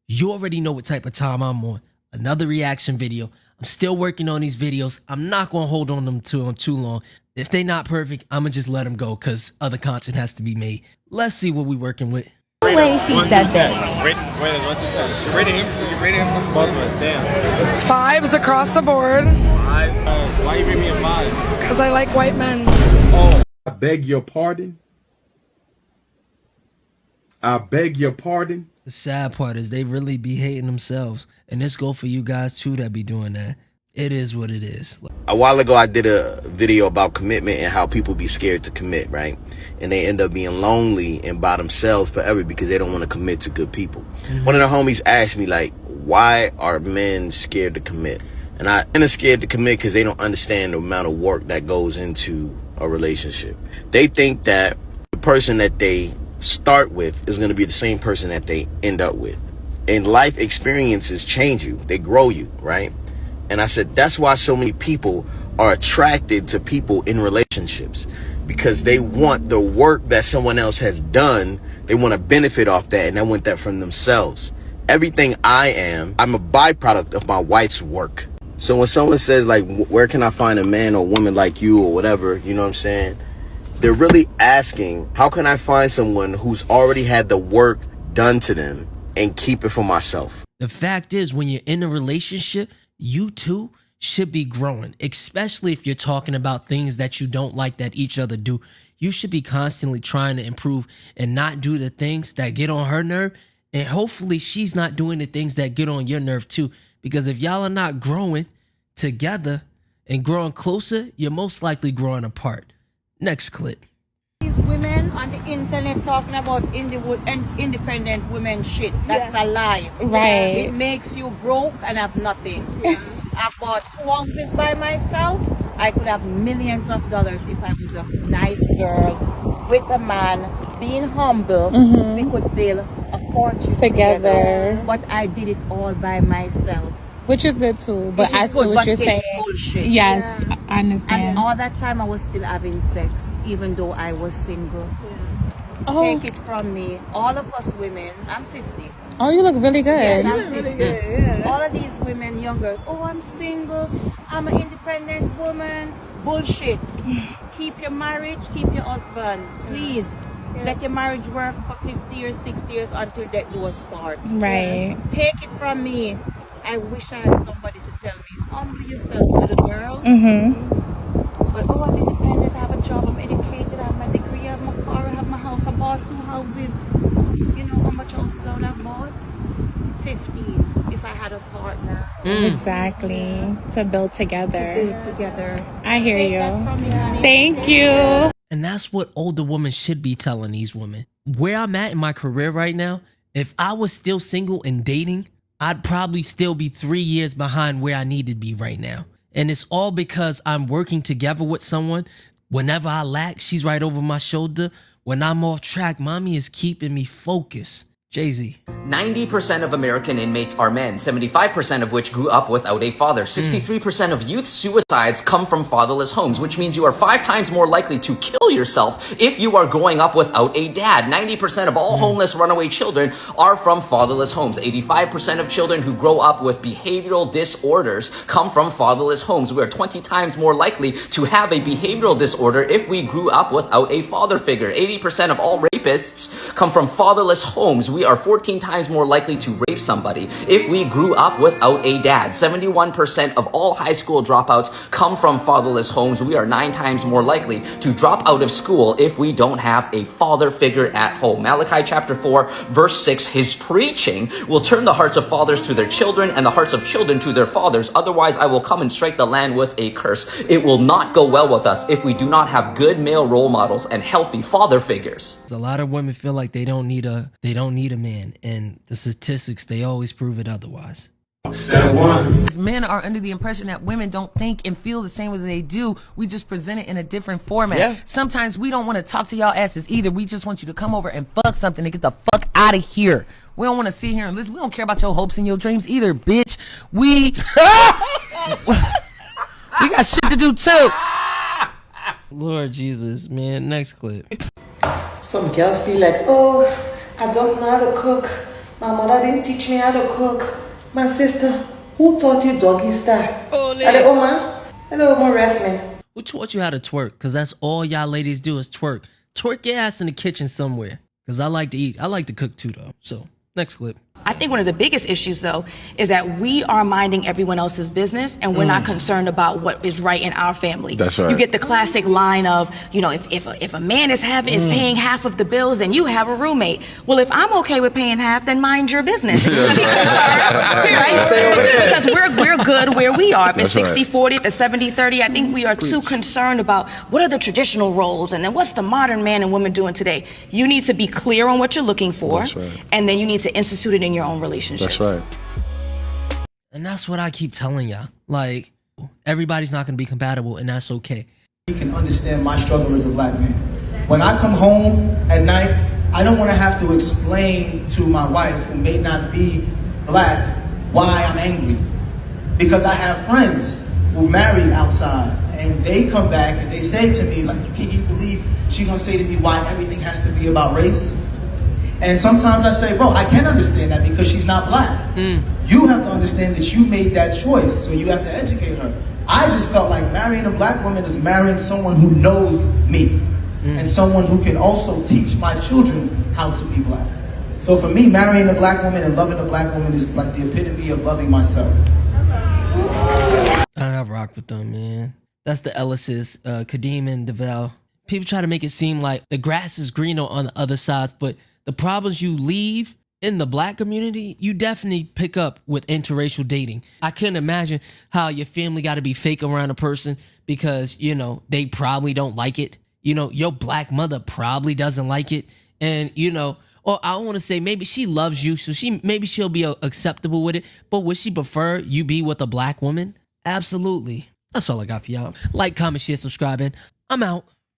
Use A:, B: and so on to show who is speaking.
A: You already know what type of time I'm on. Another reaction video. I'm still working on these videos. I'm not going to hold on them to them too long. If they not perfect, I'm going to just let them go because other content has to be made. Let's see what we working with.
B: No way she said that.
C: Wait, 1 to 10. You're rating him both of us, damn.
D: 5s across the board.
C: 5? Why you rate me a 5?
D: Because I like white men.
E: Oh, I beg your pardon? I beg your pardon?
A: The sad part is they really be hating themselves. And this go for you guys too that be doing that. It is what it is.
F: A while ago, I did a video about commitment and how people be scared to commit, right? And they end up being lonely and by themselves forever because they don't want to commit to good people. One of the homies asked me, like, why are men scared to commit? And men are scared to commit because they don't understand the amount of work that goes into a relationship. They think that the person that they start with is going to be the same person that they end up with. And life experiences change you. They grow you, right? And I said, that's why so many people are attracted to people in relationships, because they want the work that someone else has done. They want to benefit off that, and they want that from themselves. Everything I'm a byproduct of my wife's work. So when someone says, like, where can I find a man or woman like you or whatever, you know what I'm saying? They're really asking, how can I find someone who's already had the work done to them and keep it for myself?
A: The fact is, when you're in a relationship, you two should be growing, especially if you're talking about things that you don't like that each other do. You should be constantly trying to improve and not do the things that get on her nerve. And hopefully she's not doing the things that get on your nerve too. Because if y'all are not growing together and growing closer, you're most likely growing apart. Next clip.
G: These women on the internet talking about independent women shit. That's a lie.
B: Right.
G: It makes you broke and have nothing. I bought 2 houses by myself. I could have millions of dollars if I was a nice girl with a man, being humble. We could build a fortune together. But I did it all by myself.
B: Which is good too, but I see what you're saying.
G: Bullshit.
B: Yes,
G: Yeah.
B: I understand.
G: And all that time I was still having sex, even though I was single.
B: Oh.
G: Take it from me. All of us women, I'm 50.
B: Oh, you look really good.
G: Yes, I'm 50. All of these women, young girls, oh, I'm single, I'm an independent woman. Bullshit. Keep your marriage, keep your husband. Please. Let your marriage work for 50 years, 60 years until death do us part.
B: Right.
G: Take it from me. I wish I had somebody to tell me, humble yourself, little girl. But oh, I'm independent, I have a job, I'm educated, I have my degree, I have my car, I have my house, I bought 2 houses. You know how much houses I would have bought? 50 if I had a partner.
B: Exactly. To build together.
G: Build together.
B: I hear
G: Take
B: you.
G: that from me, honey.
B: Thank you.
A: And that's what older women should be telling these women. Where I'm at in my career right now, if I was still single and dating, I'd probably still be 3 years behind where I need to be right now. And it's all because I'm working together with someone. Whenever I lack, she's right over my shoulder. When I'm off track, mommy is keeping me focused. Jay-Z.
H: 90% of American inmates are men, 75% of which grew up without a father. 63% of youth suicides come from fatherless homes, which means you are 5 times more likely to kill yourself if you are growing up without a dad. 90% of all homeless runaway children are from fatherless homes. 85% of children who grow up with behavioral disorders come from fatherless homes. We are 20 times more likely to have a behavioral disorder if we grew up without a father figure. 80% of all rapists come from fatherless homes. We are 14 times more likely to rape somebody if we grew up without a dad. 71% of all high school dropouts come from fatherless homes. We are 9 times more likely to drop out of school if we don't have a father figure at home. Malachi chapter 4, verse 6, his preaching will turn the hearts of fathers to their children and the hearts of children to their fathers. Otherwise, I will come and strike the land with a curse. It will not go well with us if we do not have good male role models and healthy father figures.
A: A lot of women feel like they don't need a man, and the statistics, they always prove it otherwise.
I: Men are under the impression that women don't think and feel the same way they do. We just present it in a different format.
C: Yeah.
I: Sometimes we don't want to talk to y'all asses either. We just want you to come over and fuck something and get the fuck out of here. We don't want to sit here and listen. We don't care about your hopes and your dreams either, bitch. We got shit to do too.
A: Lord Jesus, man. Next clip.
J: Some girls be like, oh, I don't know how to cook.
G: My mother didn't teach me how to cook. My sister, who taught you doggy style? Hello, Oma. Hello, Oma, rest me.
A: Who taught you how to twerk? Because that's all y'all ladies do is twerk. Twerk your ass in the kitchen somewhere. Because I like to eat. I like to cook too, though. So, next clip.
J: I think one of the biggest issues, though, is that we are minding everyone else's business and we're not concerned about what is right in our family.
K: That's right.
J: You get the classic line of, you know, if a man is paying half of the bills, then you have a roommate. Well, if I'm okay with paying half, then mind your business. Because we're good where we are. If it's 60-40, if it's 70-30, I think we are too concerned about what are the traditional roles and then what's the modern man and woman doing today. You need to be clear on what you're looking for, and then you need to institute it in your own relationships.
K: That's right.
A: And that's what I keep telling y'all. Like, everybody's not going to be compatible, and that's okay.
L: You can understand my struggle as a black man. When I come home at night, I don't want to have to explain to my wife, who may not be black, why I'm angry. Because I have friends who've married outside, and they come back and they say to me, like, can you believe she's going to say to me why everything has to be about race? And sometimes I say, bro, I can understand that because she's not black. You have to understand that you made that choice, so you have to educate her. I just felt like marrying a black woman is marrying someone who knows me and someone who can also teach my children how to be black. So for me, marrying a black woman and loving a black woman is like the epitome of loving myself.
A: I rock with them, man. That's the Ellis's, Kadeem and DeVal. People try to make it seem like the grass is greener on the other side, but the problems you leave in the black community, you definitely pick up with interracial dating. I couldn't imagine how your family got to be fake around a person because, you know, they probably don't like it. You know, your black mother probably doesn't like it. And, you know, or I want to say maybe she loves you, so maybe she'll be acceptable with it. But would she prefer you be with a black woman? Absolutely. That's all I got for y'all. Like, comment, share, subscribe, and I'm out.